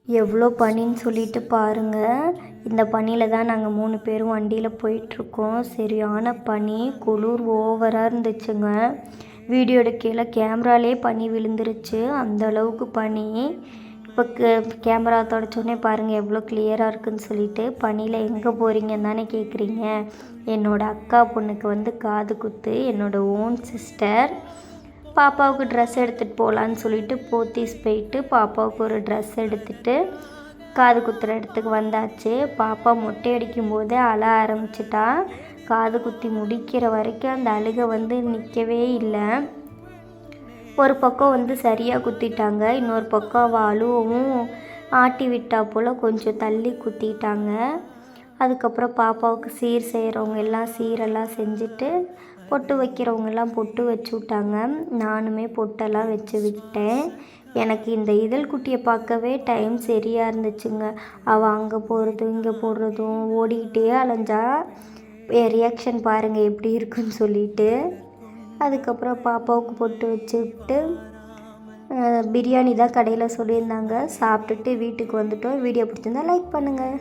எவ்வளோ பனின்னு சொல்லிட்டு பாருங்கள். இந்த பனியில் தான் நாங்கள் 3 பேரும் வண்டியில் போயிட்டுருக்கோம். சரியான பனி, குளிர் ஓவராக இருந்துச்சுங்க. வீடியோ எடுக்கையில் கேமராலே பனி விழுந்துருச்சு, அந்த அளவுக்கு பனி. இப்போ கேமரா தொடச்சோடனே பாருங்கள் எவ்வளோ கிளியராக இருக்குதுன்னு சொல்லிட்டு. பனியில் எங்கே போகிறீங்கன்னு தானே கேட்குறீங்க. என்னோடய அக்கா பொண்ணுக்கு வந்து காது குத்து, என்னோடய ஓன் சிஸ்டர். பாப்பாவுக்கு ட்ரெஸ் எடுத்துகிட்டு போகலான்னு சொல்லிட்டு போத்தீஸ் போயிட்டு பாப்பாவுக்கு ஒரு ட்ரெஸ் எடுத்துகிட்டு காது குத்துற இடத்துக்கு வந்தாச்சு. பாப்பா மொட்டை அடிக்கும் போதே அழ ஆரம்பிச்சிட்டா. காது குத்தி முடிக்கிற வரைக்கும் அந்த அழுகை வந்து நிற்கவே இல்லை. ஒரு பக்கம் வந்து சரியாக குத்திட்டாங்க, இன்னொரு பக்கம் அவள் அழுவும் ஆட்டி விட்டா போல் கொஞ்சம் தள்ளி குத்திட்டாங்க. அதுக்கப்புறம் பாப்பாவுக்கு சீர் செய்கிறவங்க எல்லாம் சீரெல்லாம் செஞ்சுட்டு பொட்டு வைக்கிறவங்கெல்லாம் பொட்டு வச்சு விட்டாங்க. நானுமே பொட்டெல்லாம் வச்சு விட்டேன். எனக்கு இந்த இதழ் குட்டியை பார்க்கவே டைம் சரியாக இருந்துச்சுங்க. அவள் அங்கே போகிறதும் இங்கே போடுறதும் ஓடிக்கிட்டே அலைஞ்சா. ரியாக்ஷன் பாருங்கள் எப்படி இருக்குன்னு சொல்லிட்டு. அதுக்கப்புறம் பாப்பாவுக்கு பொட்டு வச்சு விட்டு பிரியாணி தான் கடையில் சொல்லியிருந்தாங்க. சாப்பிட்டுட்டு வீட்டுக்கு வந்துட்டோம். வீடியோ பிடிச்சிருந்தா லைக் பண்ணுங்கள்.